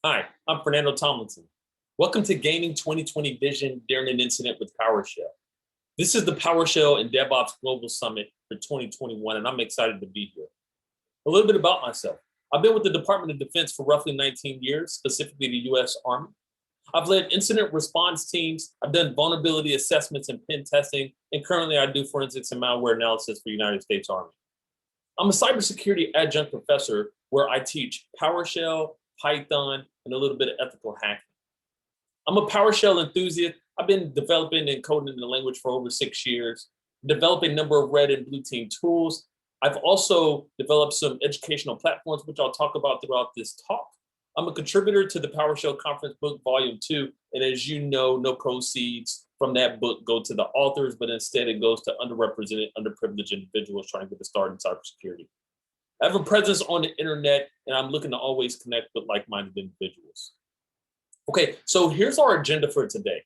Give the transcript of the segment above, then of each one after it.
Hi, I'm Fernando Tomlinson. Welcome to Gaining 2020 Vision during an incident with PowerShell. This is the PowerShell and DevOps Global Summit for 2021, and I'm excited to be here. A little bit about myself. I've been with the Department of Defense for roughly 19 years, specifically the US Army. I've led incident response teams, I've done vulnerability assessments and pen testing, and currently I do forensics and malware analysis for the United States Army. I'm a cybersecurity adjunct professor where I teach PowerShell, Python, and a little bit of ethical hacking. I'm a PowerShell enthusiast. I've been developing and coding in the language for over 6 years, developing a number of red and blue team tools. I've also developed some educational platforms, which I'll talk about throughout this talk. I'm a contributor to the PowerShell Conference Book Volume 2. And as you know, no proceeds from that book go to the authors, but instead it goes to underrepresented, underprivileged individuals trying to get a start in cybersecurity. I have a presence on the internet, and I'm looking to always connect with like-minded individuals. Okay, so here's our agenda for today.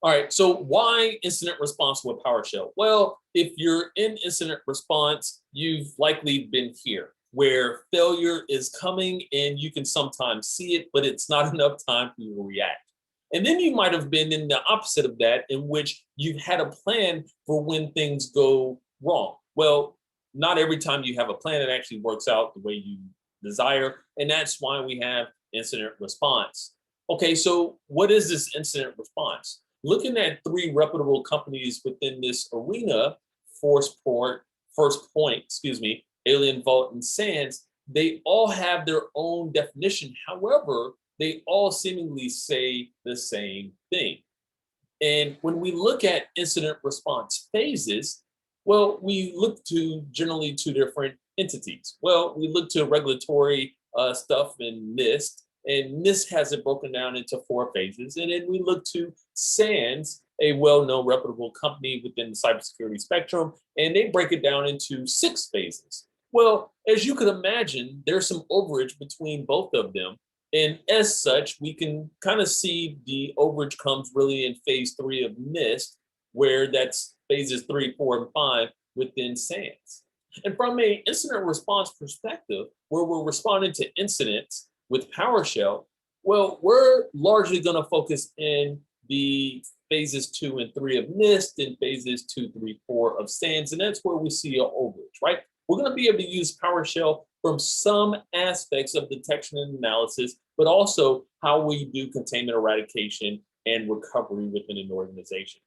All right, so why incident response with PowerShell? Well, if you're in incident response, you've likely been here, where failure is coming and you can sometimes see it, but it's not enough time for you to react. And then you might have been in the opposite of that, in which you've had a plan for when things go wrong. Well, not every time you have a plan, it actually works out the way you desire. And that's why we have incident response. Okay, so what is this incident response? Looking at three reputable companies within this arena, First Point, Alien Vault, and SANS, they all have their own definition. However, they all seemingly say the same thing. And when we look at incident response phases, well, we look to generally two different entities. Well, we look to regulatory stuff in NIST, and NIST has it broken down into 4 phases. And then we look to SANS, a well-known reputable company within the cybersecurity spectrum, and they break it down into 6 phases. Well, as you could imagine, there's some overage between both of them. And as such, we can kind of see the overage comes really in phase 3 of NIST, where that's phases 3, 4, and 5 within SANS. And from an incident response perspective, where we're responding to incidents with PowerShell, well, we're largely going to focus in the phases 2 and 3 of NIST and phases 2, 3, 4 of SANS. And that's where we see an overage, right? We're going to be able to use PowerShell from some aspects of detection and analysis, but also how we do containment eradication and recovery within an organization.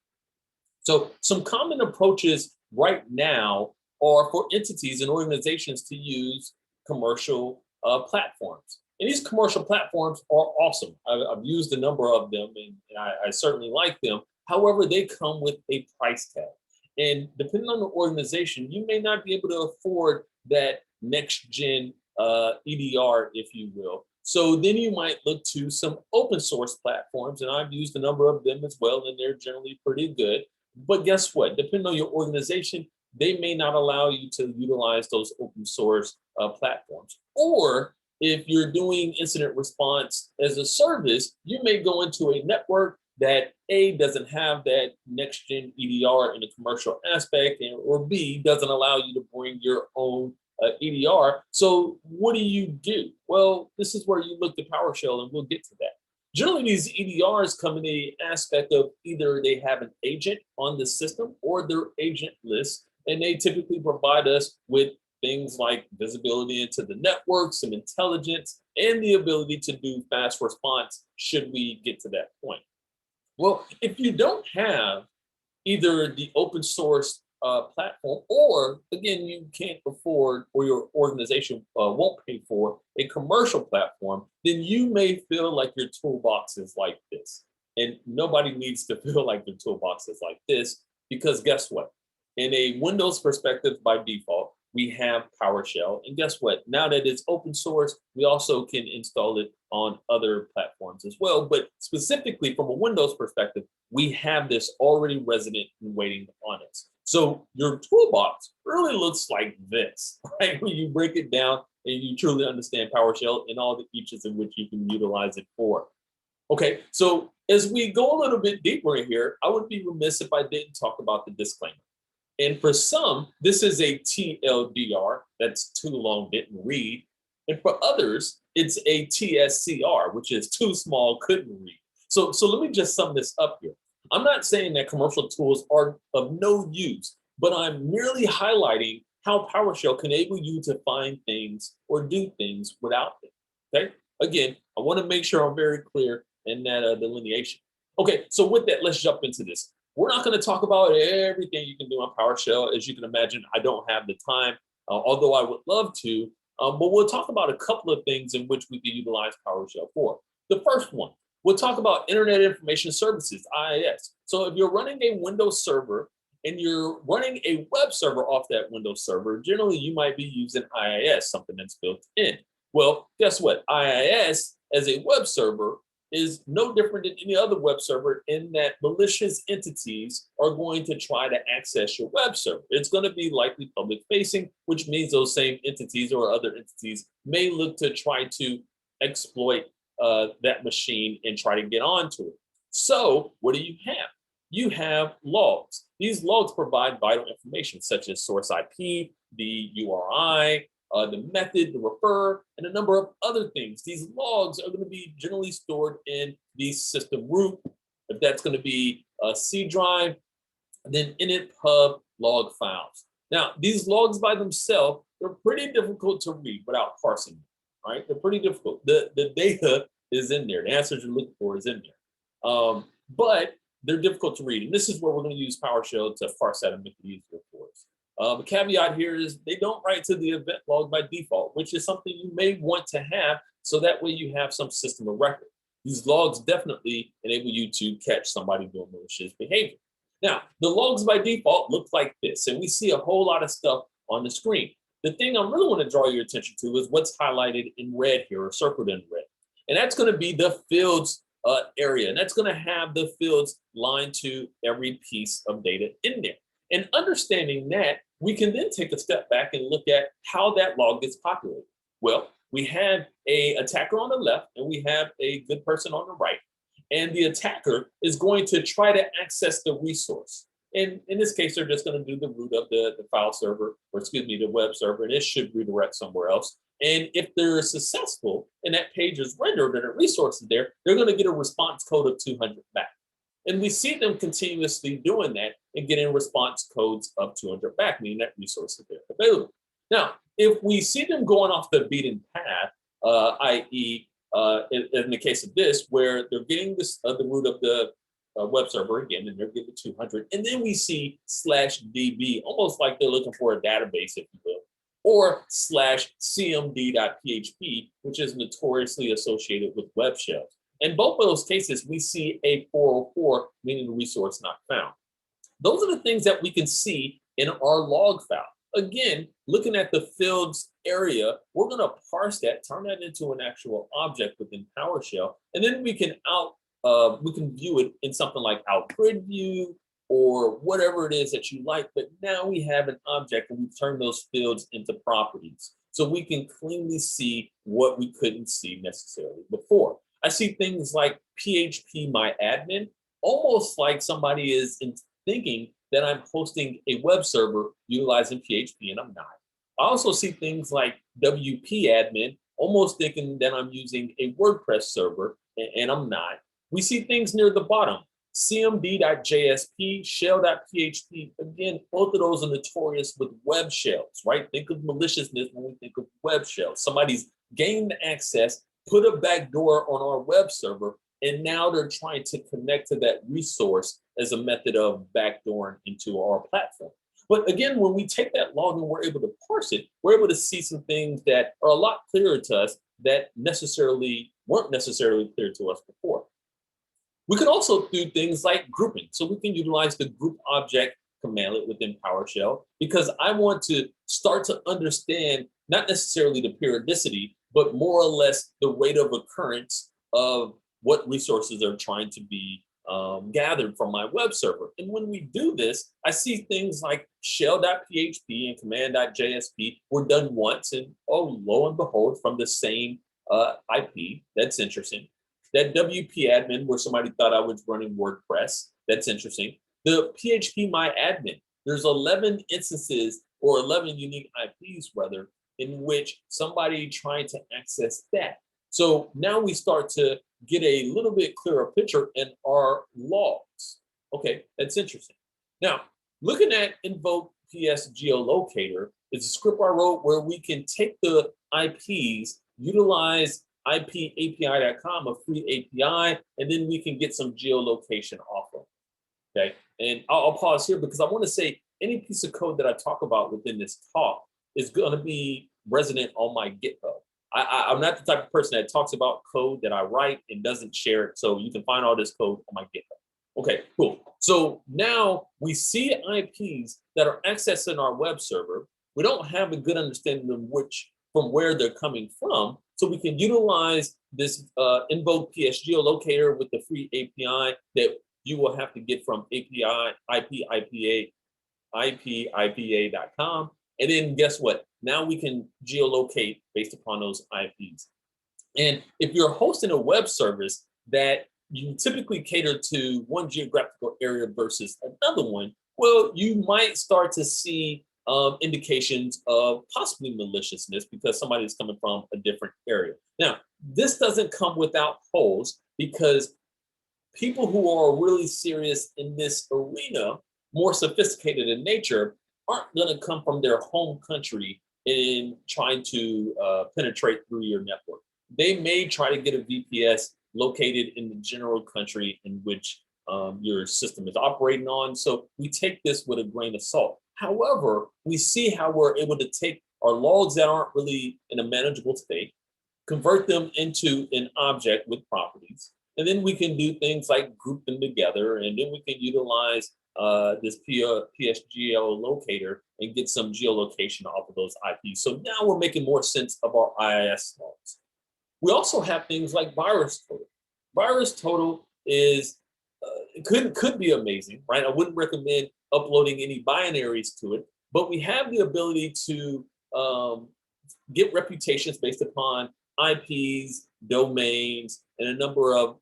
So some common approaches right now are for entities and organizations to use commercial platforms. And these commercial platforms are awesome. I've used a number of them, and I certainly like them. However, they come with a price tag. And depending on the organization, you may not be able to afford that next gen EDR, if you will. So then you might look to some open source platforms, and I've used a number of them as well, and they're generally pretty good. But guess what? Depending on your organization, they may not allow you to utilize those open source platforms. Or if you're doing incident response as a service, you may go into a network that A, doesn't have that next gen EDR in the commercial aspect, or B, doesn't allow you to bring your own EDR. So what do? Well, this is where you look to PowerShell, and we'll get to that. Generally, these EDRs come in the aspect of either they have an agent on the system or they're agentless, and they typically provide us with things like visibility into the network, some intelligence, and the ability to do fast response should we get to that point. Well, if you don't have either the open source platform, or again, you can't afford, or your organization won't pay for a commercial platform, then you may feel like your toolbox is like this. And nobody needs to feel like their toolbox is like this, because guess what? In a Windows perspective, by default, we have PowerShell. And guess what? Now that it's open source, we also can install it on other platforms as well. But specifically from a Windows perspective, we have this already resident and waiting on us. So your toolbox really looks like this, right? When you break it down and you truly understand PowerShell and all the features in which you can utilize it for. Okay, so as we go a little bit deeper in here, I would be remiss if I didn't talk about the disclaimer. And for some, this is a TLDR, that's too long, didn't read. And for others, it's a TSCR, which is too small, couldn't read. So let me just sum this up here. I'm not saying that commercial tools are of no use, but I'm merely highlighting how PowerShell can enable you to find things or do things without them. Okay. Again, I want to make sure I'm very clear in that delineation. Okay, so with that, let's jump into this. We're not going to talk about everything you can do on PowerShell. As you can imagine, I don't have the time, although I would love to. But we'll talk about a couple of things in which we can utilize PowerShell for. The first one, we'll talk about Internet Information Services, IIS. So if you're running a Windows server and you're running a web server off that Windows server, generally you might be using IIS, something that's built in. Well, guess what? IIS as a web server is no different than any other web server in that malicious entities are going to try to access your web server. It's going to be likely public facing, which means those same entities or other entities may look to try to exploit that machine and try to get onto it. So what do you have? You have logs. These logs provide vital information such as source IP, the URI, the method, the refer, and a number of other things. These logs are going to be generally stored in the system root. If that's going to be a C drive, and then init pub log files. Now, these logs by themselves, they're pretty difficult to read without parsing them, right? They're pretty difficult. The data is in there. The answers you're looking for is in there. But they're difficult to read. And this is where we're going to use PowerShell to parse that and make it easier for us. The caveat here is they don't write to the event log by default, which is something you may want to have so that way you have some system of record. These logs definitely enable you to catch somebody doing malicious behavior. Now, the logs by default look like this, and we see a whole lot of stuff on the screen. The thing I really want to draw your attention to is what's highlighted in red here or circled in red. And that's going to be the fields area. And that's going to have the fields lined to every piece of data in there. And understanding that, we can then take a step back and look at how that log gets populated. Well, we have an attacker on the left and we have a good person on the right. And the attacker is going to try to access the resource. And in this case, they're just going to do the root of the file server, or excuse me, the web server, and it should redirect somewhere else. And if they're successful and that page is rendered and a resource is there, they're going to get a response code of 200 back. And we see them continuously doing that and getting response codes of 200 back, meaning that resource is there available. Now, if we see them going off the beaten path, i.e., in the case of this, where they're getting this the root of the web server again, and they're getting 200, and then we see /db, almost like they're looking for a database, if you will, or /cmd.php, which is notoriously associated with web shells. In both of those cases, we see a 404, meaning the resource not found. Those are the things that we can see in our log file. Again, looking at the fields area, we're going to parse that, turn that into an actual object within PowerShell, and then we can view it in something like outgrid view or whatever it is that you like. But now we have an object and we've turned those fields into properties, so we can cleanly see what we couldn't see necessarily before. I see things like PHP my admin, almost like somebody is thinking that I'm hosting a web server utilizing PHP, and I'm not. I also see things like WP admin, almost thinking that I'm using a WordPress server, and I'm not. We see things near the bottom, cmd.jsp, shell.php. Again, both of those are notorious with web shells, right? Think of maliciousness when we think of web shells. Somebody's gained access, put a backdoor on our web server, and now they're trying to connect to that resource as a method of backdooring into our platform. But again, when we take that log and we're able to parse it, we're able to see some things that are a lot clearer to us that weren't necessarily clear to us before. We can also do things like grouping. So we can utilize the group object commandlet within PowerShell, because I want to start to understand not necessarily the periodicity, but more or less the rate of occurrence of what resources are trying to be gathered from my web server. And when we do this, I see things like shell.php and command.jsp were done once, and oh, lo and behold, from the same IP. That's interesting. That WP admin, where somebody thought I was running WordPress. That's interesting. The PHP my admin, there's 11 instances or 11 unique IPs rather in which somebody tried to access that. So now we start to get a little bit clearer picture in our logs. Okay, that's interesting. Now, looking at invoke PS geolocator is a script I wrote where we can take the IPs, utilize ipapi.com, a free API, and then we can get some geolocation off of. Okay, and I'll pause here because I want to say any piece of code that I talk about within this talk is going to be resident on my GitHub. I'm not the type of person that talks about code that I write and doesn't share it. So you can find all this code on my GitHub. Okay, cool. So now we see IPs that are accessing our web server. We don't have a good understanding of from where they're coming from. So we can utilize this invoke PS geolocator with the free API that you will have to get from ipapi.com. And then guess what? Now we can geolocate based upon those IPs. And if you're hosting a web service that you typically cater to one geographical area versus another one, well, you might start to see indications of possibly maliciousness because somebody's coming from a different area. Now, this doesn't come without holes because people who are really serious in this arena, more sophisticated in nature, aren't going to come from their home country in trying to penetrate through your network. They may try to get a VPS located in the general country in which your system is operating on. So we take this with a grain of salt. However, we see how we're able to take our logs that aren't really in a manageable state, convert them into an object with properties, and then we can do things like group them together, and then we can utilize this PSGL locator and get some geolocation off of those IPs. So now we're making more sense of our IIS logs. We also have things like virus total. Virus total is it could be amazing, right? I wouldn't recommend uploading any binaries to it, but we have the ability to get reputations based upon IPs, domains, and a number of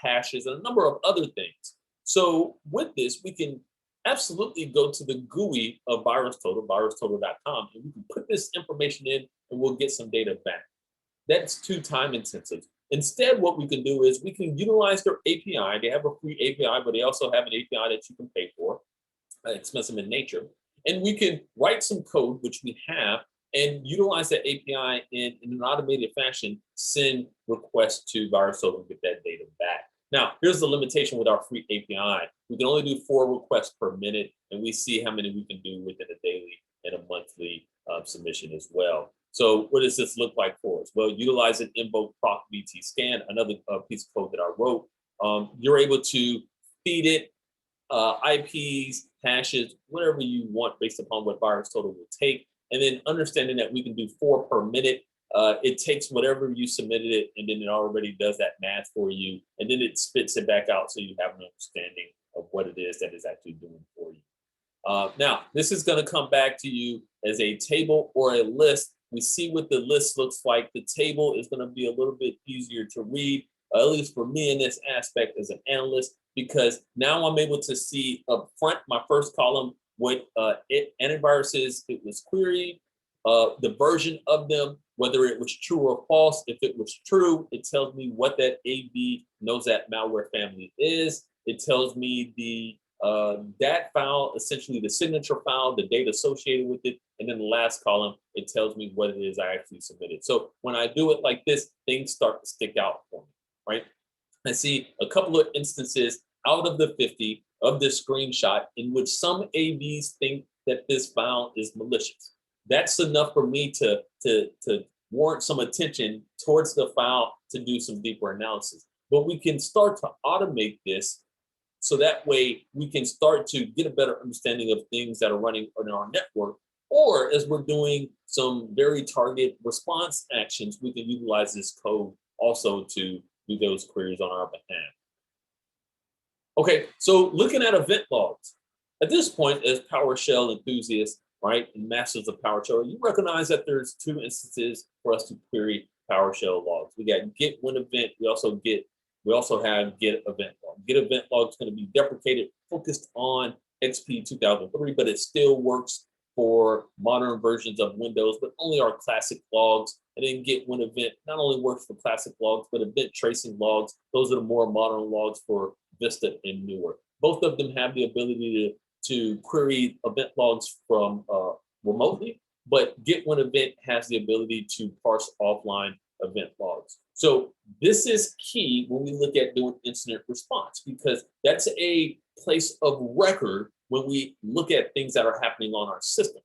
hashes and a number of other things. So with this, we can absolutely go to the GUI of VirusTotal, virustotal.com, and we can put this information in and we'll get some data back. That's too time intensive. Instead, what we can do is we can utilize their API. They have a free API, but they also have an API that you can pay for, expensive in nature. And we can write some code, which we have, and utilize that API in an automated fashion, send requests to VirusTotal and get that data back. Now, here's the limitation with our free API. We can only do 4 requests per minute, and we see how many we can do within a daily and a monthly submission as well. So what does this look like for us? Well, utilize an invoke proc VT scan, another piece of code that I wrote. You're able to feed it IPs, hashes, whatever you want based upon what VirusTotal will take. And then understanding that we can do 4 per minute. It takes whatever you submitted it, and then it already does that math for you. And then it spits it back out so you have an understanding of what it is that is actually doing for you. Now, this is going to come back to you as a table or a list. We see what the list looks like. The table is going to be a little bit easier to read, at least for me in this aspect as an analyst, because now I'm able to see up front, my first column, what antiviruses it was queried, the version of them, whether it was true or false. If it was true, it tells me what that AV knows that malware family is. It tells me the that file, essentially the signature file, the data associated with it, and then the last column, it tells me what it is I actually submitted. So when I do it like this, things start to stick out for me, right? I see a couple of instances out of the 50 of this screenshot in which some AVs think that this file is malicious. That's enough for me to warrant some attention towards the file to do some deeper analysis. But we can start to automate this so that way we can start to get a better understanding of things that are running on our network. Or as we're doing some very targeted response actions, we can utilize this code also to do those queries on our behalf. Okay, so looking at event logs. At this point, as PowerShell enthusiasts, right, and masters of PowerShell, you recognize that there's 2 instances for us to query PowerShell logs. We got get when event. We also have get event log. Get event log is going to be deprecated, focused on XP 2003, but it still works for modern versions of Windows, but only our classic logs. And then get when event not only works for classic logs, but event tracing logs. Those are the more modern logs for Vista and newer. Both of them have the ability to query event logs from remotely, but get when event has the ability to parse offline event logs. So this is key when we look at doing incident response, because that's a place of record when we look at things that are happening on our system.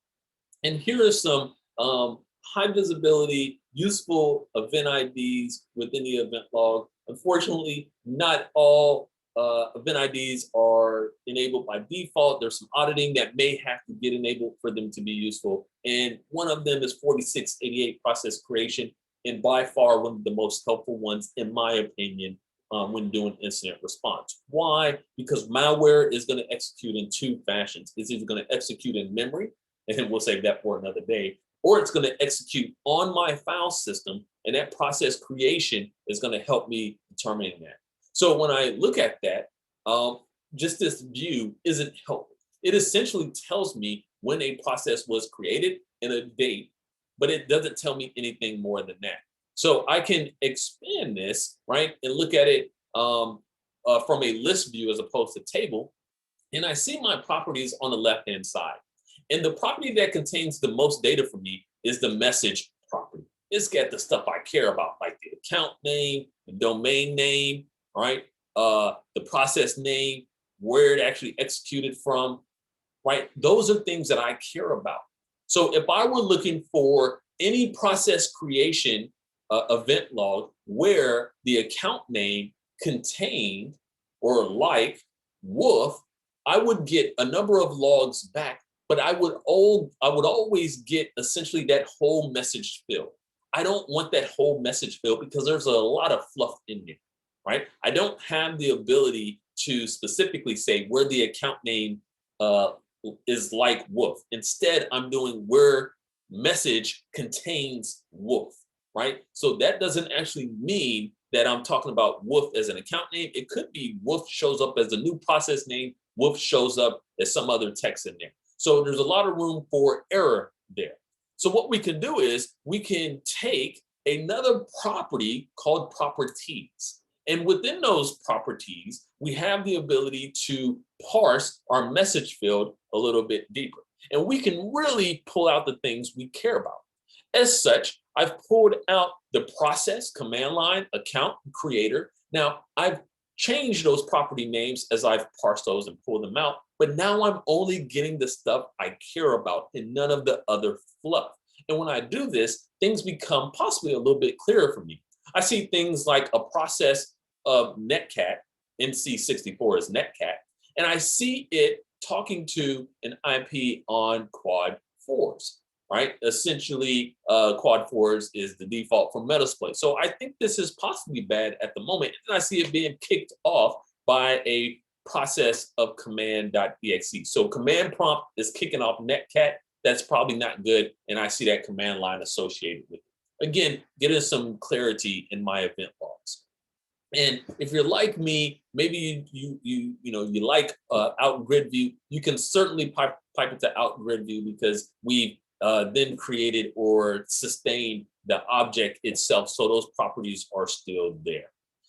And here are some high visibility, useful event IDs within the event log. Unfortunately, not all event IDs are enabled by default. There's some auditing that may have to get enabled for them to be useful. And one of them is 4688 process creation, and by far one of the most helpful ones, in my opinion, when doing incident response. Why? Because malware is going to execute in two fashions. It's either going to execute in memory, and we'll save that for another day, or it's going to execute on my file system, and that process creation is going to help me determine that. So when I look at that, just this view isn't helpful. It essentially tells me when a process was created and a date, but it doesn't tell me anything more than that. So I can expand this, right, and look at it from a list view as opposed to table, and I see my properties on the left-hand side. And the property that contains the most data for me is the message property. It's got the stuff I care about, like the account name, the domain name, right? The process name, where it actually executed from, right? Those are things that I care about. So if I were looking for any process creation event log where the account name contained or like Wolf, I would get a number of logs back, but I would always get essentially that whole message field. I don't want that whole message field because there's a lot of fluff in there, right? I don't have the ability to specifically say where the account name is like Wolf. Instead, I'm doing where message contains Wolf, right? So that doesn't actually mean that I'm talking about Wolf as an account name. It could be Wolf shows up as a new process name. Wolf shows up as some other text in there. So there's a lot of room for error there. So what we can do is we can take another property called properties. And within those properties, we have the ability to parse our message field a little bit deeper. And we can really pull out the things we care about. As such, I've pulled out the process, command line, account, creator. Now, I've changed those property names as I've parsed those and pulled them out. But now I'm only getting the stuff I care about and none of the other fluff. And when I do this, things become possibly a little bit clearer for me. I see things like a process of netcat, NC64 is netcat, and I see it talking to an IP on quad 4s, right? Essentially, quad 4s is the default for Metasploit. So I think this is possibly bad at the moment, and I see it being kicked off by a process of command.exe. So command prompt is kicking off netcat. That's probably not good, and I see that command line associated with it. Again, getting some clarity in my event logs. And if you're like me, maybe you like out grid view, you can certainly pipe it to out grid view because we've then created or sustained the object itself. So those properties are still there.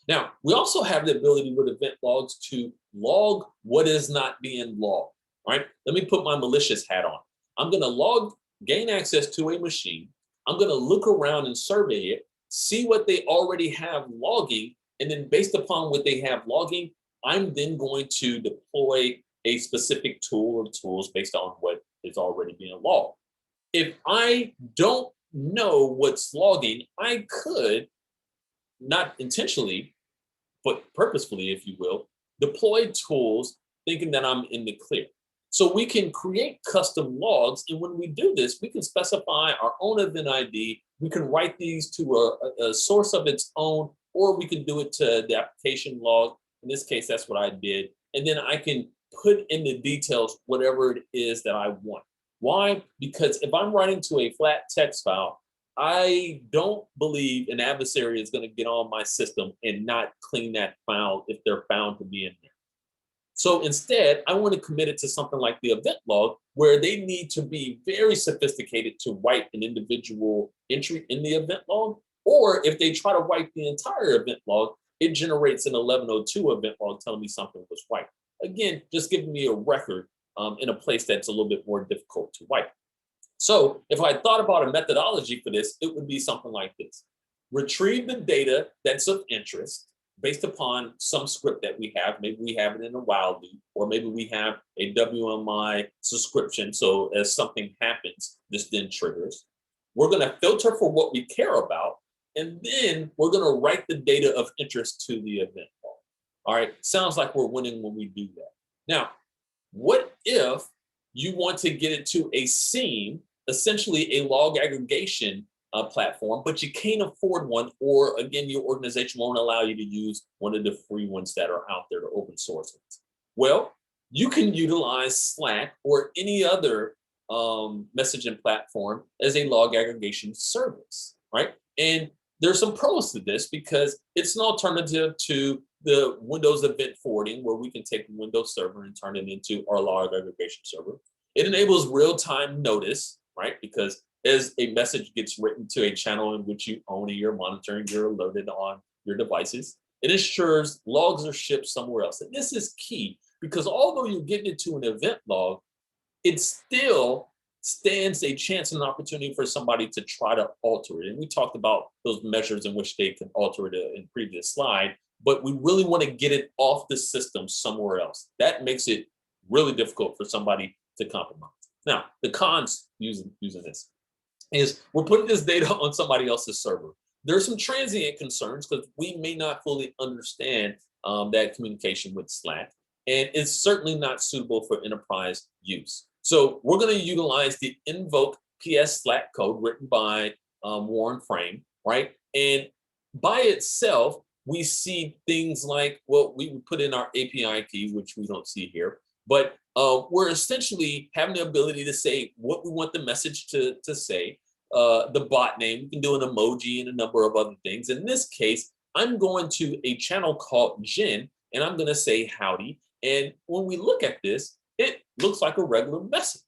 Now, we also have the ability with event logs to log what is not being logged, right? Let me put my malicious hat on. I'm going to gain access to a machine. I'm going to look around and survey it, see what they already have logging, and then based upon what they have logging, I'm then going to deploy a specific tool or tools based on what is already being logged. If I don't know what's logging, I could, not intentionally, but purposefully, if you will, deploy tools thinking that I'm in the clear. So we can create custom logs, and when we do this, we can specify our own event ID. We can write these to a source of its own, or we can do it to the application log. In this case, that's what I did. And then I can put in the details whatever it is that I want. Why? Because if I'm writing to a flat text file, I don't believe an adversary is going to get on my system and not clean that file if they're found to be in there. So instead, I want to commit it to something like the event log, where they need to be very sophisticated to wipe an individual entry in the event log. Or if they try to wipe the entire event log, it generates an 1102 event log telling me something was wiped. Again, just giving me a record in a place that's a little bit more difficult to wipe. So if I thought about a methodology for this, it would be something like this. Retrieve the data that's of interest based upon some script that we have. Maybe we have it in a while loop, or maybe we have a WMI subscription. So as something happens, this then triggers. We're going to filter for what we care about, and then we're going to write the data of interest to the event log. All right, sounds like we're winning when we do that. Now, what if you want to get it to a scene, essentially a log aggregation platform, but you can't afford one, or again, your organization won't allow you to use one of the free ones that are out there, the open source ones? Well, you can utilize Slack or any other messaging platform as a log aggregation service, right? And there's some pros to this because it's an alternative to the Windows event forwarding, where we can take the Windows server and turn it into our log aggregation server. It enables real-time notice, right? Because as a message gets written to a channel in which you own and you're monitoring, you're alerted on your devices. It ensures logs are shipped somewhere else. And this is key because although you're getting it to an event log, it still stands a chance and an opportunity for somebody to try to alter it. And we talked about those measures in which they can alter it in previous slide, but we really want to get it off the system somewhere else. That makes it really difficult for somebody to compromise. Now, the cons using this is we're putting this data on somebody else's server. There's some transient concerns because we may not fully understand that communication with Slack, and it's certainly not suitable for enterprise use. So we're going to utilize the invoke PS Slack code written by Warren Frame, right? And by itself, we see things like, well, we would put in our API key, which we don't see here, but we're essentially having the ability to say what we want the message to say, the bot name. We can do an emoji and a number of other things. In this case, I'm going to a channel called Jen, and I'm going to say howdy. And when we look at this, it looks like a regular message.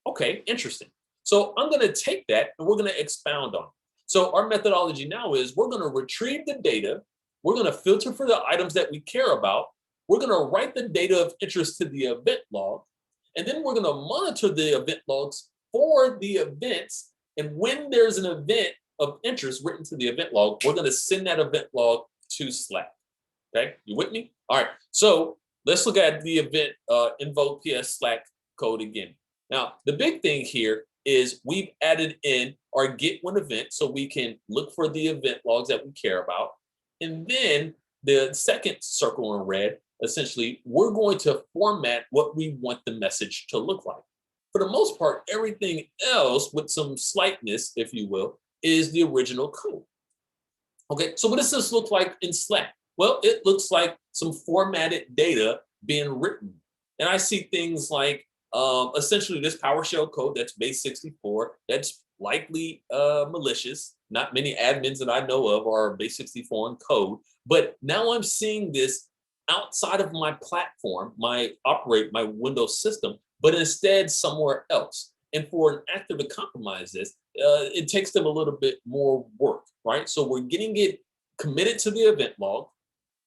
Okay, interesting. So I'm going to take that and we're going to expound on it. So our methodology now is we're going to retrieve the data. We're going to filter for the items that we care about. We're going to write the data of interest to the event log. And then we're going to monitor the event logs for the events. And when there's an event of interest written to the event log, we're going to send that event log to Slack. Okay, you with me? All right, so let's look at the event invoke PS Slack code again. Now, the big thing here is we've added in our get when event so we can look for the event logs that we care about. And then the second circle in red, essentially, we're going to format what we want the message to look like. For the most part, everything else, with some slightness, if you will, is the original code. Okay, so what does this look like in Slack? Well, it looks like some formatted data being written. And I see things like essentially this PowerShell code that's base 64, that's likely malicious. Not many admins that I know of are base 64 in code, but now I'm seeing this outside of my platform, my Windows system, but instead somewhere else. And for an actor to compromise this, it takes them a little bit more work, right? So we're getting it committed to the event log.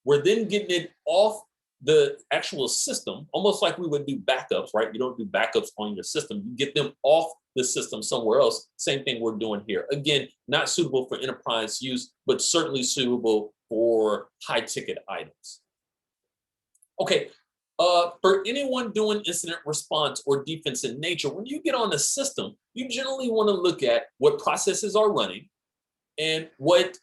We're then getting it off the actual system, almost like we would do backups, right? You don't do backups on your system. You get them off the system somewhere else. Same thing we're doing here. Again, not suitable for enterprise use, but certainly suitable for high ticket items. Okay, for anyone doing incident response or defense in nature, when you get on the system, you generally want to look at what processes are running and what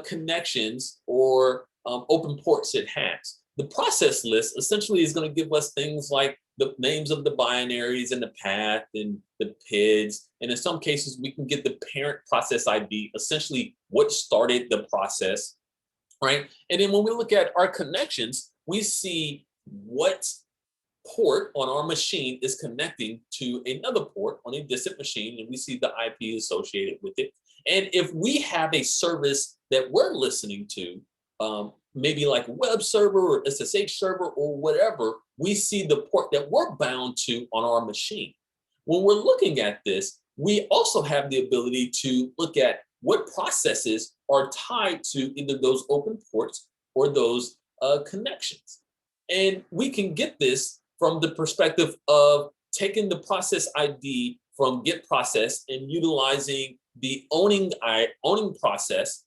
connections or open ports it has. The process list essentially is going to give us things like the names of the binaries and the path and the PIDs. And in some cases, we can get the parent process ID, essentially what started the process, right? And then when we look at our connections, we see what port on our machine is connecting to another port on a distant machine, and we see the IP associated with it. And if we have a service that we're listening to, maybe like a web server or SSH server or whatever, we see the port that we're bound to on our machine. When we're looking at this, we also have the ability to look at what processes are tied to either those open ports or those connections. And we can get this from the perspective of taking the process ID from get process and utilizing the owning process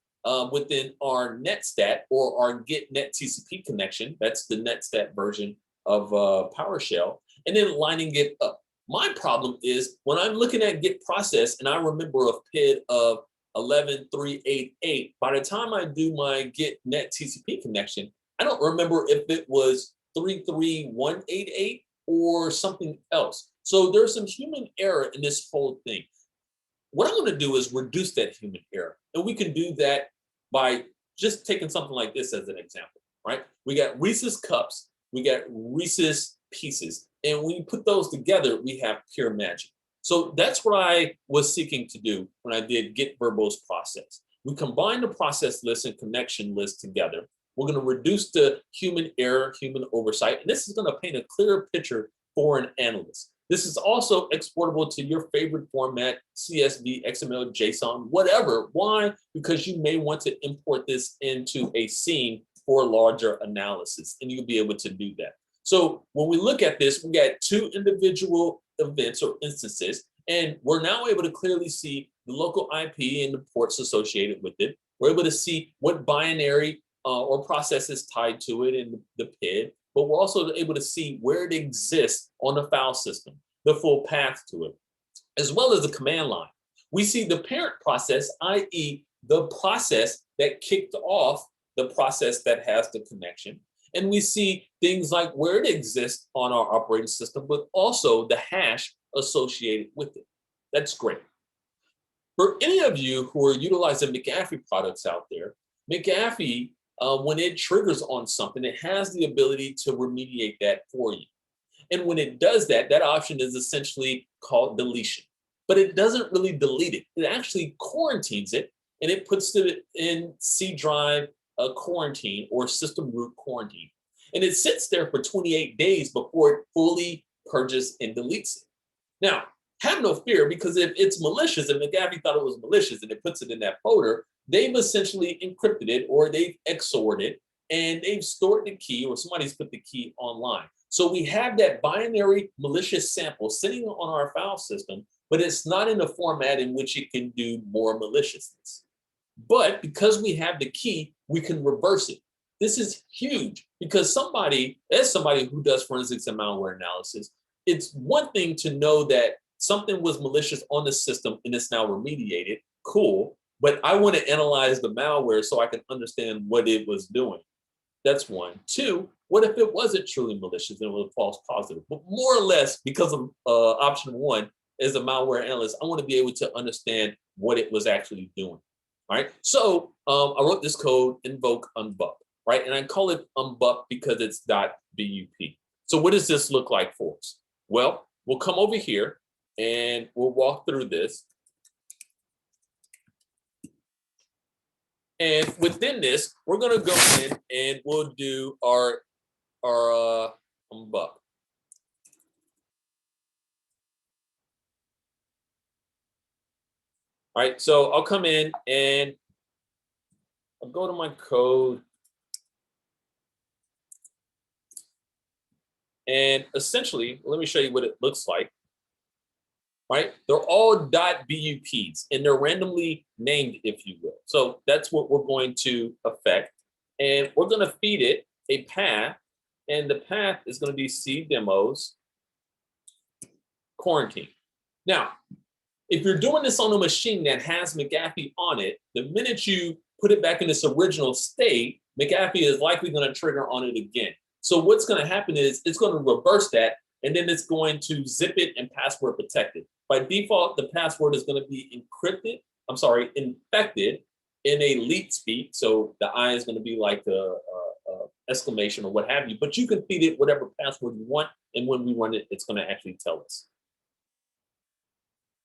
within our netstat or our get net TCP connection. That's the netstat version of PowerShell, and then lining it up. My problem is when I'm looking at get process and I remember a PID of 11.388, by the time I do my get net TCP connection, I don't remember if it was 33188 or something else. So there's some human error in this whole thing. What I'm going to do is reduce that human error. And we can do that by just taking something like this as an example, right? We got Reese's cups, we got Reese's pieces, and when you put those together, we have pure magic. So that's what I was seeking to do when I did get verbose process. We combine the process list and connection list together. We're going to reduce the human error, human oversight, and this is going to paint a clearer picture for an analyst. This is also exportable to your favorite format, CSV, XML, JSON, whatever. Why? Because you may want to import this into a scene for larger analysis, and you'll be able to do that. So when we look at this, we got two individual events or instances, and we're now able to clearly see the local IP and the ports associated with it. We're able to see what binary or process is tied to it in the PID, but we're also able to see where it exists on the file system, the full path to it, as well as the command line. We see the parent process, i.e. the process that kicked off the process that has the connection. And we see things like where it exists on our operating system, but also the hash associated with it. That's great. For any of you who are utilizing McAfee products out there, McAfee, when it triggers on something, it has the ability to remediate that for you. And when it does that, that option is essentially called deletion. But it doesn't really delete it. It actually quarantines it, and it puts it in C drive quarantine or system root quarantine. And it sits there for 28 days before it fully purges and deletes it. Now, have no fear, because if it's malicious, and McAfee thought it was malicious and it puts it in that folder, they've essentially encrypted it or they've XORed it and they've stored the key, or somebody's put the key online. So we have that binary malicious sample sitting on our file system, but it's not in a format in which it can do more maliciousness. But because we have the key, we can reverse it. This is huge because as somebody who does forensics and malware analysis, it's one thing to know that something was malicious on the system and it's now remediated. Cool. But I want to analyze the malware so I can understand what it was doing. That's one. Two, what if it wasn't truly malicious and it was a false positive? But more or less, because of option one, as a malware analyst, I want to be able to understand what it was actually doing. All right. So I wrote this code, invoke unbuck, right? And I call it unbuck because it's .bup. So what does this look like for us? Well, we'll come over here and we'll walk through this. And within this, we're going to go in and we'll do our unbuck. All right, so I'll come in and I'll go to my code. And essentially, let me show you what it looks like. Right? They're all .bups and they're randomly named, if you will. So that's what we're going to affect. And we're going to feed it a path. And the path is going to be C demos quarantine. Now, if you're doing this on a machine that has McAfee on it, the minute you put it back in its original state, McAfee is likely going to trigger on it again. So what's going to happen is it's going to reverse that, and then it's going to zip it and password protect it. By default, the password is going to be infected in a leet speak. So the I is going to be like a exclamation or what have you, but you can feed it whatever password you want. And when we run it, it's going to actually tell us.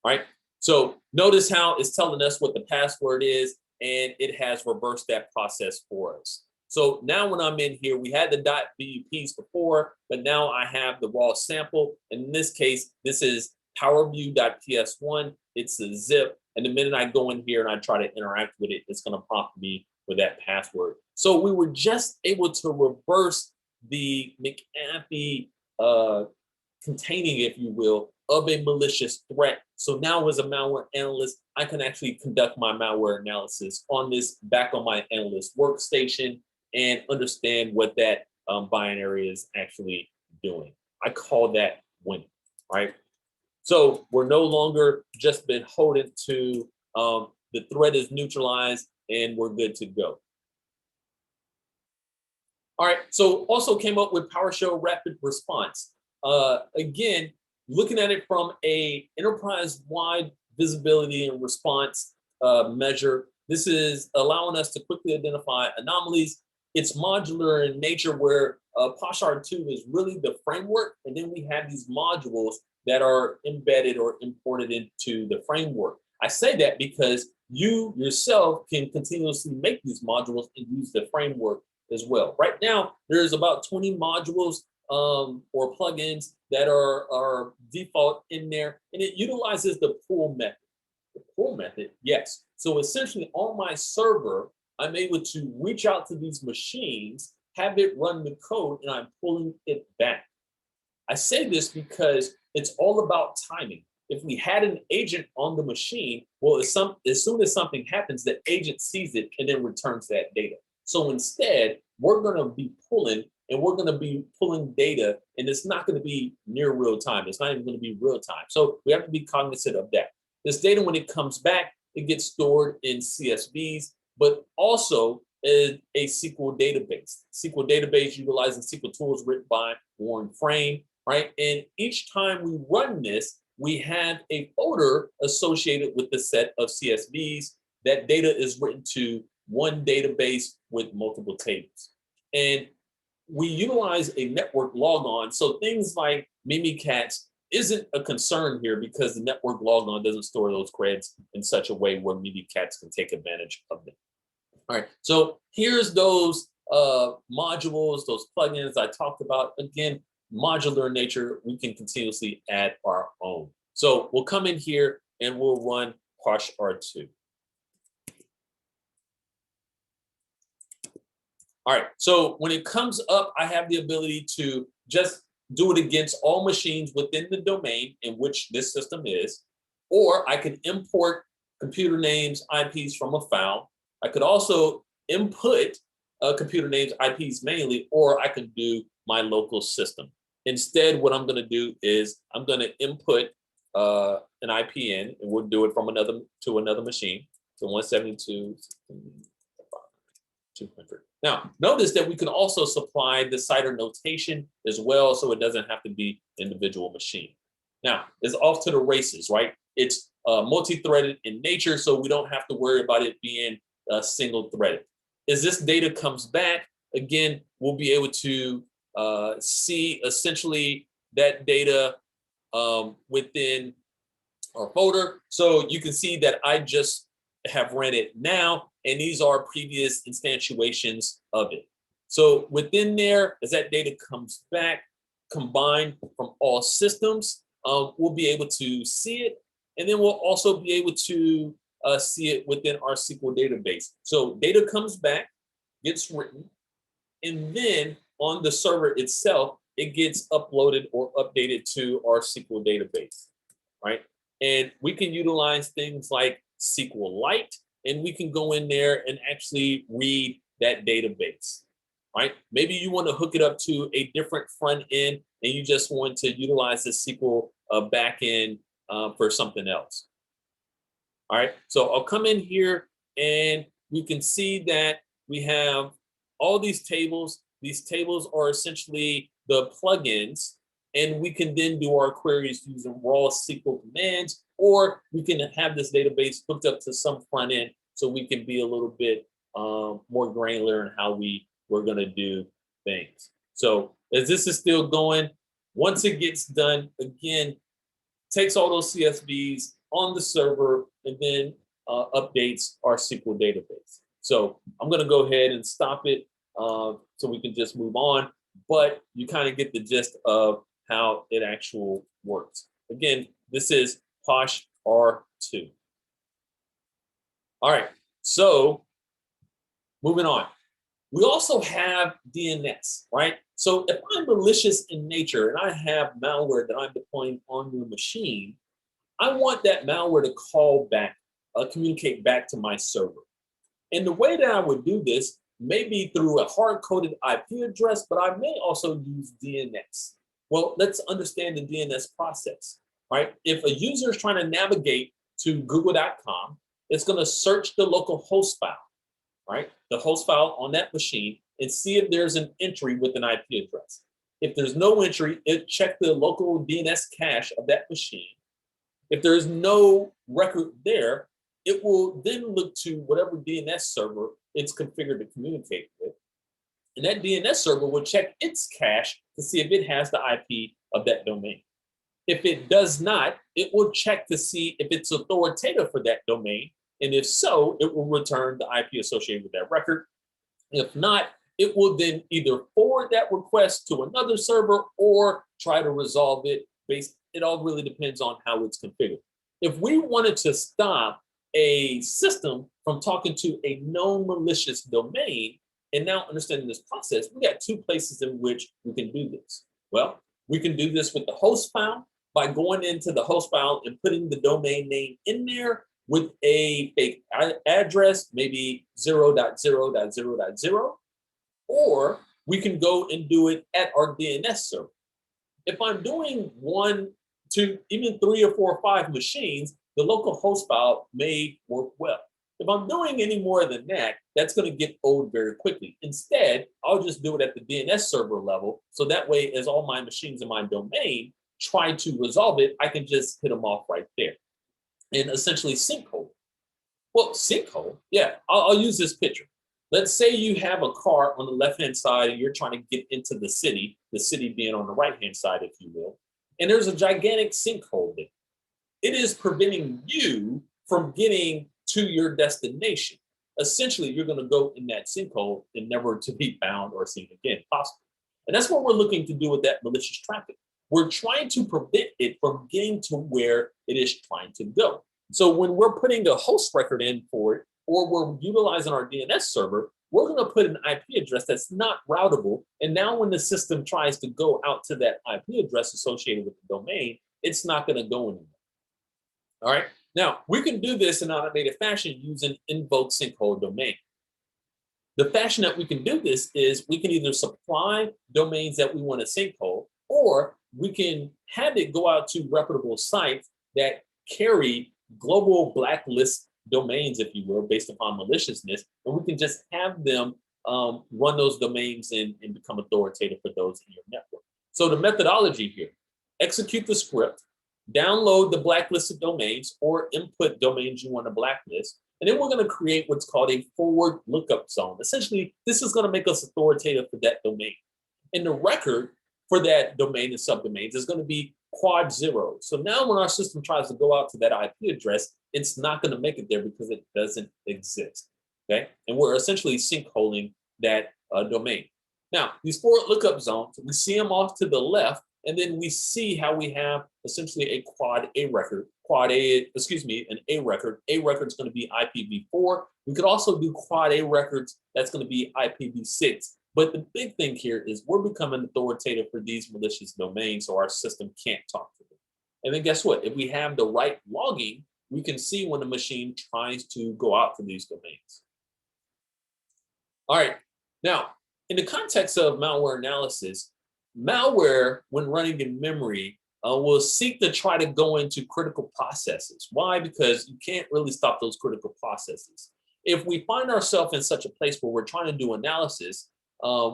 All right. So notice how it's telling us what the password is, and it has reversed that process for us. So now when I'm in here, we had the .vups before, but now I have the raw sample. And in this case, this is powerview.ps1. It's a zip. And the minute I go in here and I try to interact with it, it's going to prompt me with that password. So we were just able to reverse the McAfee containing, if you will, of a malicious threat. So now as a malware analyst, I can actually conduct my malware analysis on this back on my analyst workstation and understand what that binary is actually doing. I call that winning, right? So we're no longer just been holding to the threat is neutralized and we're good to go. All right, so also came up with PowerShell Rapid Response. Again, looking at it from a enterprise-wide visibility and response measure, this is allowing us to quickly identify anomalies. It's modular in nature where PowerShell 2 is really the framework, and then we have these modules that are embedded or imported into the framework. I say that because you yourself can continuously make these modules and use the framework as well. Right now, there's about 20 modules or plugins that are default in there, and it utilizes the pull method. The pull method, yes. So essentially on my server, I'm able to reach out to these machines, have it run the code, and I'm pulling it back. I say this because it's all about timing. If we had an agent on the machine, well, as soon as something happens, the agent sees it and then returns that data. So instead, we're going to be pulling data, and it's not going to be near real time. It's not even going to be real time. So we have to be cognizant of that. This data, when it comes back, it gets stored in CSVs, but also in a SQL database. SQL database utilizing SQL tools written by Warren Frame, right? And each time we run this, we have a folder associated with the set of CSVs. That data is written to one database with multiple tables. And we utilize a network logon. So things like Mimikatz isn't a concern here because the network logon doesn't store those creds in such a way where Mimikatz can take advantage of them. All right, so here's those modules, those plugins I talked about. Again, modular in nature, we can continuously add our own. So we'll come in here and we'll run PowerShell 2. All right, so when it comes up, I have the ability to just do it against all machines within the domain in which this system is, or I can import computer names, IPs from a file. I could also input computer names, IPs manually, or I can do my local system. Instead, what I'm going to do is I'm going to input an IP in, and we'll do it from another machine. So 172.200. Now, notice that we can also supply the CIDR notation as well, so it doesn't have to be individual machine. Now, it's off to the races, right? It's multi-threaded in nature, so we don't have to worry about it being single-threaded. As this data comes back, again, we'll be able to see essentially that data within our folder. So you can see that I just have ran it now, and these are previous instantiations of it. So within there, as that data comes back, combined from all systems, we'll be able to see it, and then we'll also be able to see it within our SQL database. So data comes back, gets written, and then on the server itself, it gets uploaded or updated to our SQL database, right? And we can utilize things like SQLite, and we can go in there and actually read that database, right? Maybe you want to hook it up to a different front end, and you just want to utilize the SQL backend for something else. All right, so I'll come in here, and we can see that we have all these tables. These tables are essentially the plugins, and we can then do our queries using raw SQL commands, or we can have this database hooked up to some front end so we can be a little bit more granular in how we're going to do things. So as this is still going, once it gets done, again, takes all those CSVs on the server and then updates our SQL database. So I'm going to go ahead and stop it. so we can just move on. But you kind of get the gist of how it actually works. Again, this is Posh R2. All right, so moving on. We also have DNS, right? So if I'm malicious in nature and I have malware that I'm deploying on your machine, I want that malware to call back, communicate back to my server. And the way that I would do this may be through a hard-coded IP address, but I may also use DNS. Well, let's understand the DNS process, right? If a user is trying to navigate to google.com, it's going to search the local host file, right? The host file on that machine and see if there's an entry with an IP address. If there's no entry, it check the local DNS cache of that machine. If there's no record there, it will then look to whatever DNS server it's configured to communicate with. And that DNS server will check its cache to see if it has the IP of that domain. If it does not, it will check to see if it's authoritative for that domain. And if so, it will return the IP associated with that record. If not, it will then either forward that request to another server or try to resolve it it all really depends on how it's configured. If we wanted to stop a system from talking to a known malicious domain, and now understanding this process, we got two places in which we can do this. Well, we can do this with the host file by going into the host file and putting the domain name in there with a fake address, maybe 0.0.0.0, or we can go and do it at our DNS server. If I'm doing 1, 2, even 3 or 4 or 5 machines, the local host file may work well. If I'm doing any more than that, that's going to get old very quickly. Instead, I'll just do it at the DNS server level. So that way, as all my machines in my domain try to resolve it, I can just hit them off right there and essentially sinkhole. Well, sinkhole, yeah, I'll use this picture. Let's say you have a car on the left-hand side and you're trying to get into the city being on the right-hand side, if you will, and there's a gigantic sinkhole there. It is preventing you from getting to your destination. Essentially, you're going to go in that sinkhole and never to be found or seen again, possibly. And that's what we're looking to do with that malicious traffic. We're trying to prevent it from getting to where it is trying to go. So when we're putting a host record in for it, or we're utilizing our DNS server, we're going to put an IP address that's not routable. And now when the system tries to go out to that IP address associated with the domain, it's not going to go anywhere. All right. Now, we can do this in automated fashion using invoke sinkhole domain. The fashion that we can do this is we can either supply domains that we want to sinkhole, or we can have it go out to reputable sites that carry global blacklist domains, if you will, based upon maliciousness, and we can just have them run those domains and become authoritative for those in your network. So the methodology here: execute the script, download the blacklisted domains or input domains you want to blacklist, and then we're going to create what's called a forward lookup zone. Essentially, this is going to make us authoritative for that domain. And the record for that domain and subdomains is going to be quad 0. So now when our system tries to go out to that IP address, it's not going to make it there because it doesn't exist. Okay, and we're essentially sinkholing that domain. Now, these forward lookup zones, we see them off to the left, and then we see how we have essentially a quad A record, an A record. A record is going to be IPv4. We could also do quad A records. That's going to be IPv6. But the big thing here is we're becoming authoritative for these malicious domains, so our system can't talk to them. And then guess what? If we have the right logging, we can see when the machine tries to go out for these domains. All right. Now, in the context of malware analysis, malware, when running in memory, will seek to try to go into critical processes. Why? Because you can't really stop those critical processes. If we find ourselves in such a place where we're trying to do analysis,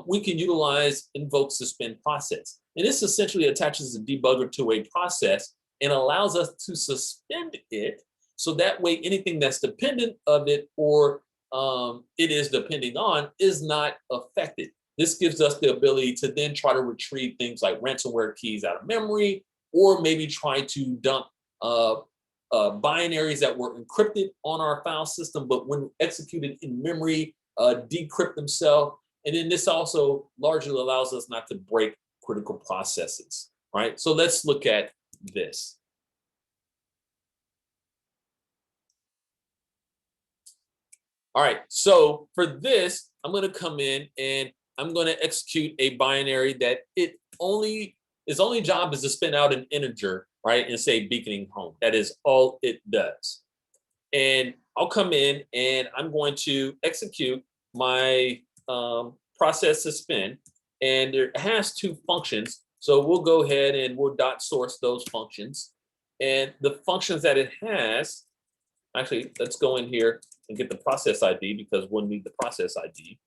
we can utilize invoke suspend process. And this essentially attaches a debugger to a process and allows us to suspend it, so that way anything that's dependent of it or it is depending on is not affected. This gives us the ability to then try to retrieve things like ransomware keys out of memory, or maybe try to dump binaries that were encrypted on our file system, but when executed in memory, decrypt themselves. And then this also largely allows us not to break critical processes, right? So let's look at this. All right, so for this, I'm going to come in and I'm going to execute a binary that its only job is to spin out an integer, right, and say beaconing home. That is all it does. And I'll come in and I'm going to execute my process suspend, and it has two functions. So we'll go ahead and we'll dot source those functions. And the functions that it has, actually, let's go in here and get the process ID because we'll need the process ID.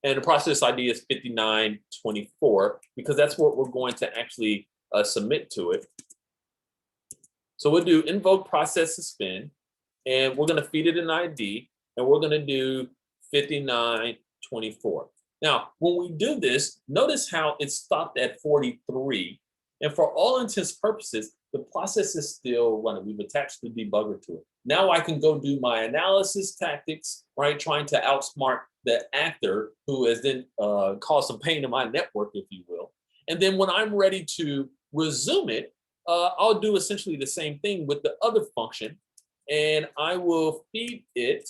And the process ID is 5924 because that's what we're going to actually submit to it. So we'll do invoke process suspend, and we're going to feed it an ID, and we're going to do 5924. Now, when we do this, notice how it stopped at 43. And for all intents and purposes, the process is still running. We've attached the debugger to it. Now I can go do my analysis tactics, right? Trying to outsmart the actor who has then caused some pain in my network, if you will. And then when I'm ready to resume it, I'll do essentially the same thing with the other function, and I will feed it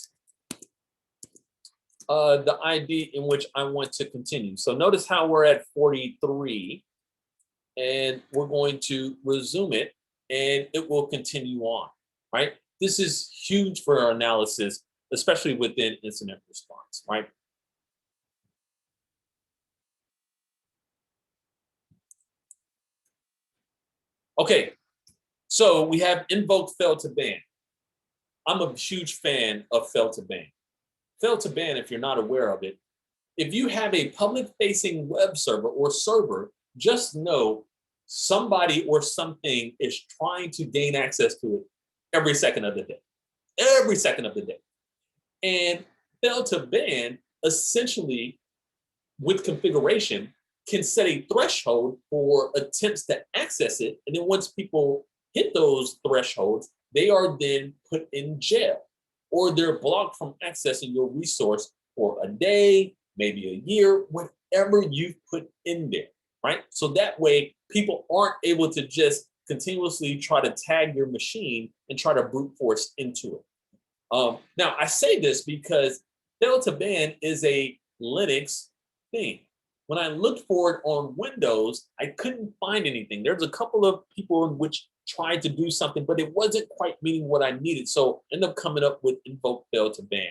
the ID in which I want to continue. So notice how we're at 43, and we're going to resume it, and it will continue on, right? This is huge for our analysis, especially within incident response, right? Okay, so we have invoke fail to ban. I'm a huge fan of fail to ban. Fail to ban, if you're not aware of it, if you have a public-facing web server or server, just know somebody or something is trying to gain access to it every second of the day. Every second of the day. And fail to ban, essentially, with configuration, can set a threshold for attempts to access it. And then once people hit those thresholds, they are then put in jail, or they're blocked from accessing your resource for a day, maybe a year, whatever you've put in there, right? So that way, people aren't able to just continuously try to tag your machine and try to brute force into it. Now, I say this because fail to ban is a Linux thing. When I looked for it on Windows, I couldn't find anything. There's a couple of people in which tried to do something, but it wasn't quite meeting what I needed. So I ended up coming up with invoke fail to ban.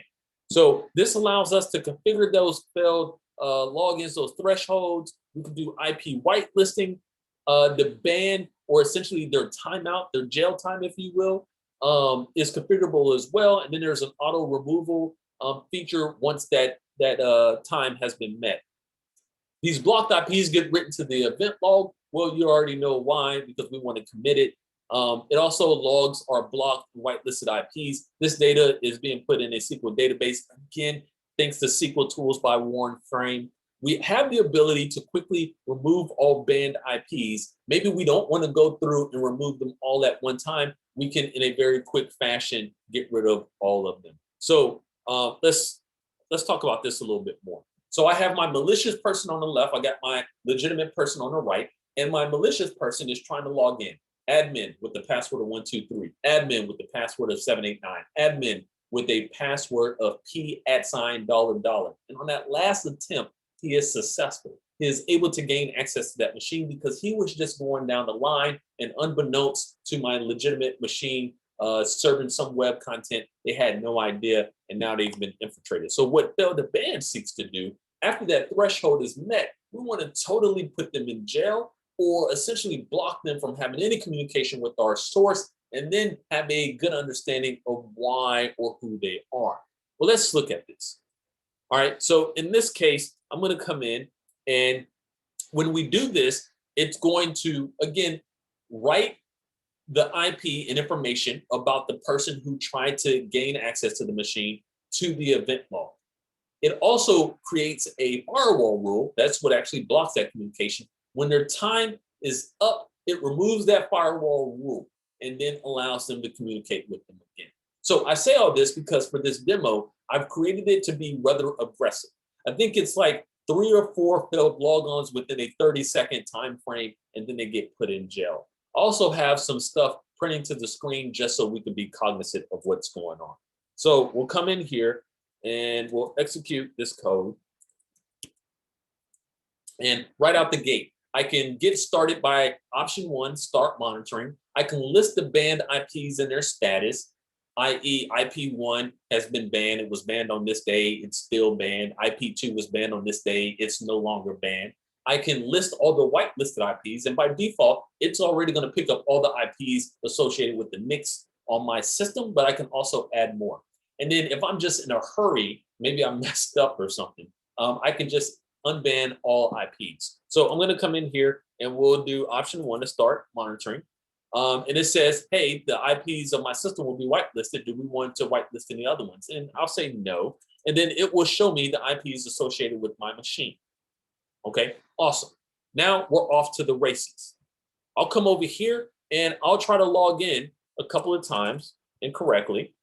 So this allows us to configure those failed logins, those thresholds. We can do IP whitelisting, the ban, or essentially their timeout, their jail time, if you will, is configurable as well. And then there's an auto removal feature once that time has been met. These blocked IPs get written to the event log. Well, you already know why, because we want to commit it. It also logs our blocked whitelisted IPs. This data is being put in a SQL database. Again, thanks to SQL tools by Warren Frame. We have the ability to quickly remove all banned IPs. Maybe we don't want to go through and remove them all at one time. We can, in a very quick fashion, get rid of all of them. So let's talk about this a little bit more. So I have my malicious person on the left. I got my legitimate person on the right. And my malicious person is trying to log in. Admin with the password of 123. Admin with the password of 789. Admin with a password of P @ $. And on that last attempt, he is successful. He is able to gain access to that machine because he was just going down the line, and unbeknownst to my legitimate machine serving some web content, they had no idea, and now they've been infiltrated. So what fail to ban seeks to do, after that threshold is met, we want to totally put them in jail or essentially block them from having any communication with our source, and then have a good understanding of why or who they are. Well, let's look at this. All right, so in this case, I'm going to come in, and when we do this, it's going to, again, write the IP and information about the person who tried to gain access to the machine to the event log. It also creates a firewall rule. That's what actually blocks that communication. When their time is up, it removes that firewall rule and then allows them to communicate with them again. So I say all this because for this demo, I've created it to be rather aggressive. I think it's like 3 or 4 failed logons within a 30-second time frame, and then they get put in jail. I also have some stuff printing to the screen just so we can be cognizant of what's going on. So we'll come in here and we'll execute this code. And right out the gate, I can get started by option 1, start monitoring. I can list the banned IPs and their status, i.e. IP1 has been banned. It was banned on this day. It's still banned. IP2 was banned on this day. It's no longer banned. I can list all the whitelisted IPs, and by default, it's already going to pick up all the IPs associated with the NICs on my system, but I can also add more. And then if I'm just in a hurry, maybe I'm messed up or something, I can just unban all IPs. So I'm going to come in here and we'll do option 1 to start monitoring. And it says, hey, the IPs of my system will be whitelisted. Do we want to whitelist any other ones? And I'll say no. And then it will show me the IPs associated with my machine. Okay, awesome. Now we're off to the races. I'll come over here and I'll try to log in a couple of times incorrectly.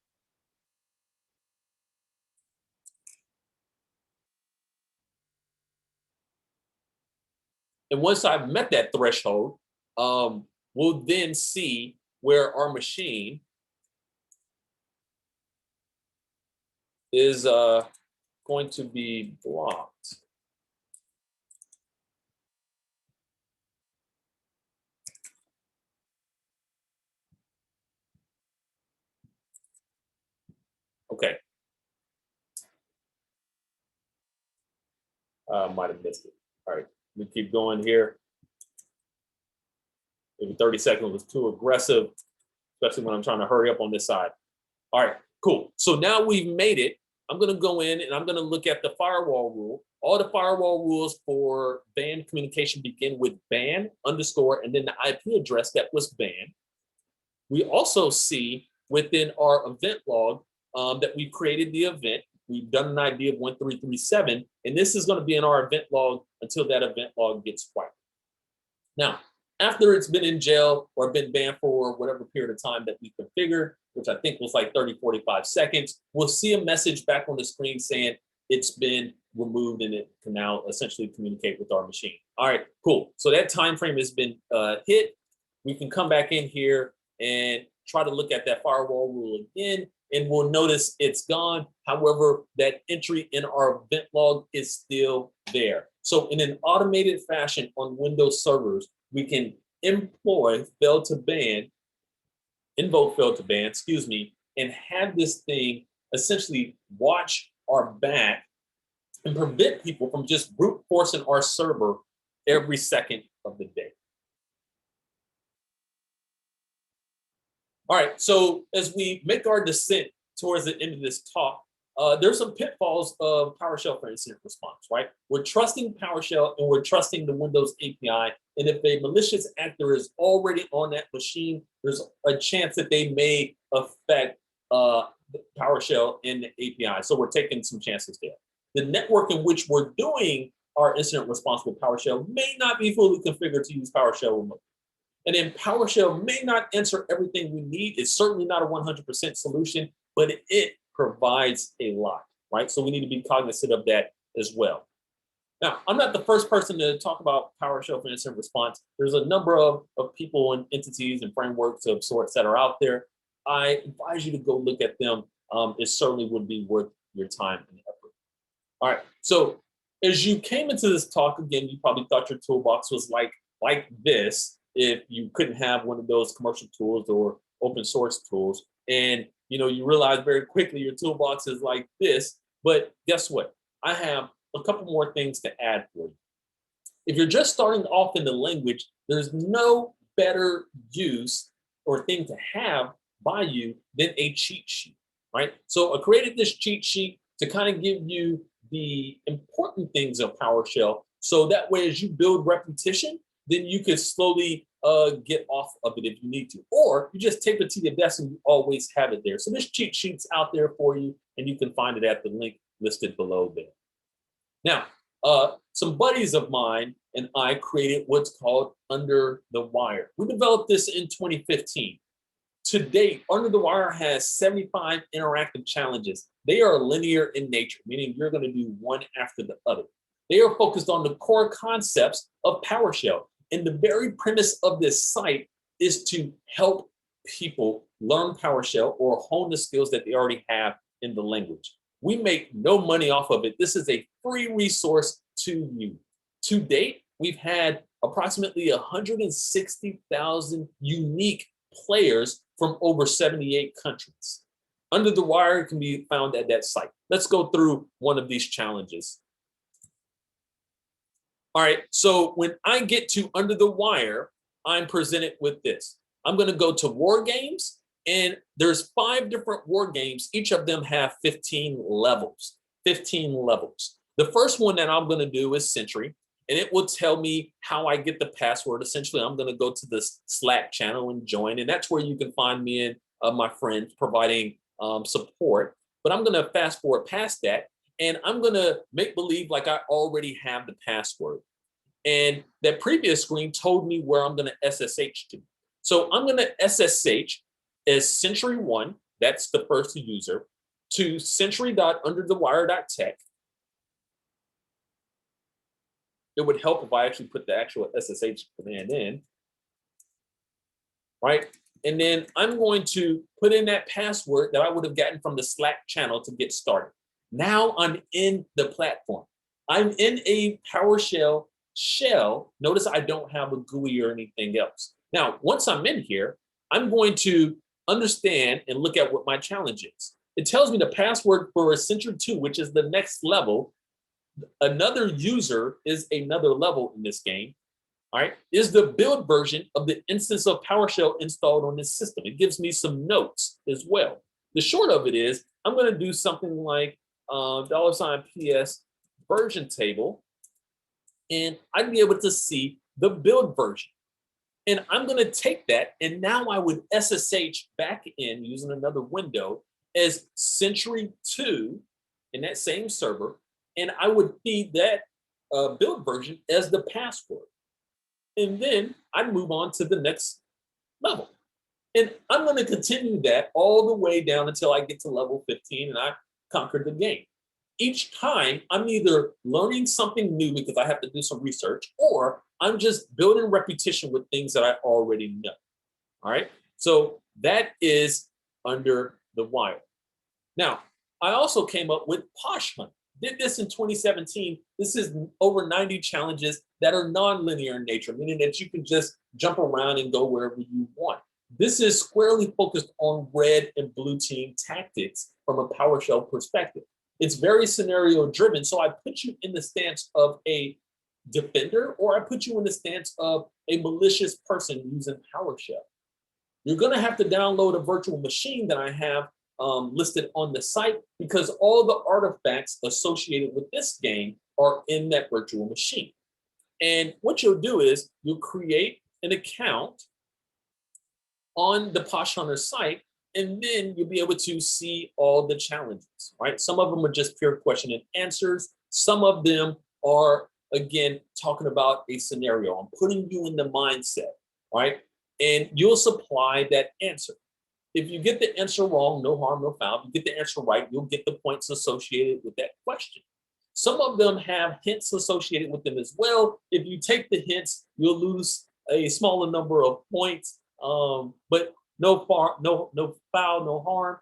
And once I've met that threshold, we'll then see where our machine is going to be blocked. Okay. Might have missed it. All right, we keep going here. Maybe 30 seconds was too aggressive, especially when I'm trying to hurry up on this side. All right, cool. So now we've made it. I'm going to go in and I'm going to look at the firewall rule. All the firewall rules for banned communication begin with ban underscore and then the IP address that was banned. We also see within our event log that we've created the event. We've done an ID of 1337, and this is going to be in our event log until that event log gets wiped. Now, after it's been in jail or been banned for whatever period of time that we configured, which I think was like 30, 45 seconds, we'll see a message back on the screen saying it's been removed and it can now essentially communicate with our machine. All right, cool. So that time frame has been hit. We can come back in here and try to look at that firewall rule again, and we'll notice it's gone. However, that entry in our event log is still there. So in an automated fashion on Windows servers, we can employ fail to ban, invoke fail to ban, excuse me, and have this thing essentially watch our back and prevent people from just brute forcing our server every second of the day. All right, so as we make our descent towards the end of this talk, there's some pitfalls of PowerShell for incident response, right? We're trusting PowerShell and we're trusting the Windows API. And if a malicious actor is already on that machine, there's a chance that they may affect PowerShell and the API. So we're taking some chances there. The network in which we're doing our incident response with PowerShell may not be fully configured to use PowerShell remotely. And then PowerShell may not answer everything we need. It's certainly not a 100% solution, but it provides a lot, right? So we need to be cognizant of that as well. Now, I'm not the first person to talk about PowerShell for incident response. There's a number of people and entities and frameworks of sorts that are out there. I advise you to go look at them. It certainly would be worth your time and effort. All right, so as you came into this talk, again, you probably thought your toolbox was like this if you couldn't have one of those commercial tools or open source tools. And you realize very quickly your toolbox is like this, but guess what? I have a couple more things to add for you. If you're just starting off in the language, there's no better use or thing to have by you than a cheat sheet, right? So I created this cheat sheet to kind of give you the important things of PowerShell. So that way, as you build repetition, then you can slowly get off of it if you need to. Or you just tape it to your desk and you always have it there. So this cheat sheet's out there for you, and you can find it at the link listed below there. Now, some buddies of mine and I created what's called Under the Wire. We developed this in 2015. To date, Under the Wire has 75 interactive challenges. They are linear in nature, meaning you're going to do one after the other. They are focused on the core concepts of PowerShell. And the very premise of this site is to help people learn PowerShell or hone the skills that they already have in the language. We make no money off of it. This is a free resource to you. To date, we've had approximately 160,000 unique players from over 78 countries. Under the Wire can be found at that site. Let's go through one of these challenges. All right, so when I get to Under the Wire, I'm presented with this. I'm going to go to War Games, and there's 5 different war games. Each of them have 15 levels. 15 levels. The first one that I'm going to do is Century, and it will tell me how I get the password. Essentially, I'm going to go to this Slack channel and join, and that's where you can find me and my friends providing support. But I'm going to fast forward past that, and I'm going to make believe like I already have the password. And that previous screen told me where I'm going to SSH to. So I'm going to SSH as Century1, that's the first user, to century.underthewire.tech. It would help if I actually put the actual SSH command in, right? And then I'm going to put in that password that I would have gotten from the Slack channel to get started. Now I'm in the platform. I'm in a PowerShell shell. Notice I don't have a GUI or anything else. Now, once I'm in here, I'm going to understand and look at what my challenge is. It tells me the password for Century 2, which is the next level. Another user is another level in this game, all right, is the build version of the instance of PowerShell installed on this system. It gives me some notes as well. The short of it is I'm going to do something like $PS version table, and I'd be able to see the build version. And I'm going to take that, and now I would SSH back in using another window as Century 2 in that same server, and I would feed that build version as the password. And then I'd move on to the next level. And I'm going to continue that all the way down until I get to level 15 and I conquered the game. Each time I'm either learning something new because I have to do some research, or I'm just building repetition with things that I already know. All right. So that is Under the Wire. Now, I also came up with PowerShell. Did this in 2017. This is over 90 challenges that are non-linear in nature, meaning that you can just jump around and go wherever you want. This is squarely focused on red and blue team tactics from a PowerShell perspective. It's very scenario driven. So I put you in the stance of a defender, or I put you in the stance of a malicious person using PowerShell. You're going to have to download a virtual machine that I have listed on the site, because all the artifacts associated with this game are in that virtual machine. And what you'll do is you'll create an account on the Posh Hunter site, and then you'll be able to see all the challenges, right? Some of them are just pure question and answers. Some of them are, again, talking about a scenario. I'm putting you in the mindset, right? And you'll supply that answer. If you get the answer wrong, no harm, no foul. If you get the answer right, you'll get the points associated with that question. Some of them have hints associated with them as well. If you take the hints, you'll lose a smaller number of points, but no foul, no harm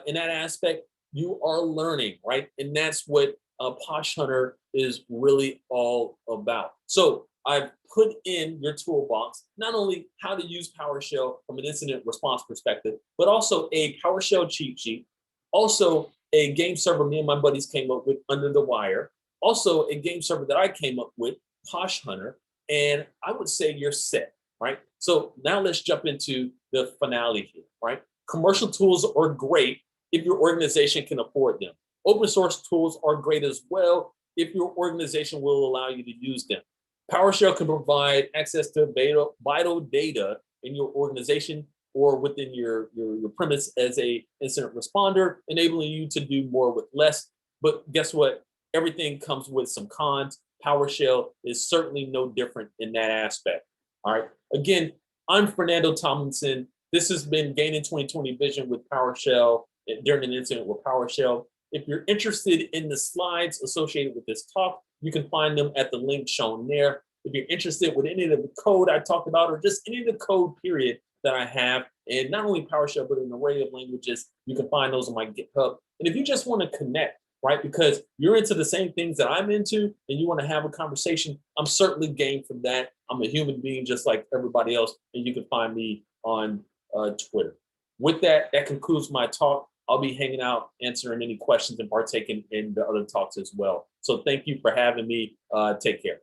in that aspect. You are learning, right? And that's what Posh Hunter is really all about. So I've put in your toolbox not only how to use PowerShell from an incident response perspective, but also a PowerShell cheat sheet, also a game server me and my buddies came up with, Under the Wire, also a game server that I came up with, Posh Hunter, and I would say you're set, right? So now let's jump into the finale here, right? Commercial tools are great if your organization can afford them. Open source tools are great as well if your organization will allow you to use them. PowerShell can provide access to vital data in your organization or within your premise as a incident responder, enabling you to do more with less. But guess what? Everything comes with some cons. PowerShell is certainly no different in that aspect. All right. Again, I'm Fernando Tomlinson. This has been Gaining 2020 Vision with PowerShell during an incident with PowerShell. If you're interested in the slides associated with this talk, you can find them at the link shown there. If you're interested with any of the code I talked about, or just any of the code period that I have, and not only PowerShell, but an array of languages, you can find those on my GitHub. And if you just want to connect, right, because you're into the same things that I'm into and you want to have a conversation, I'm certainly game for that. I'm a human being just like everybody else, and you can find me on Twitter. With that, that concludes my talk. I'll be hanging out, answering any questions, and partaking in the other talks as well. So thank you for having me. Take care.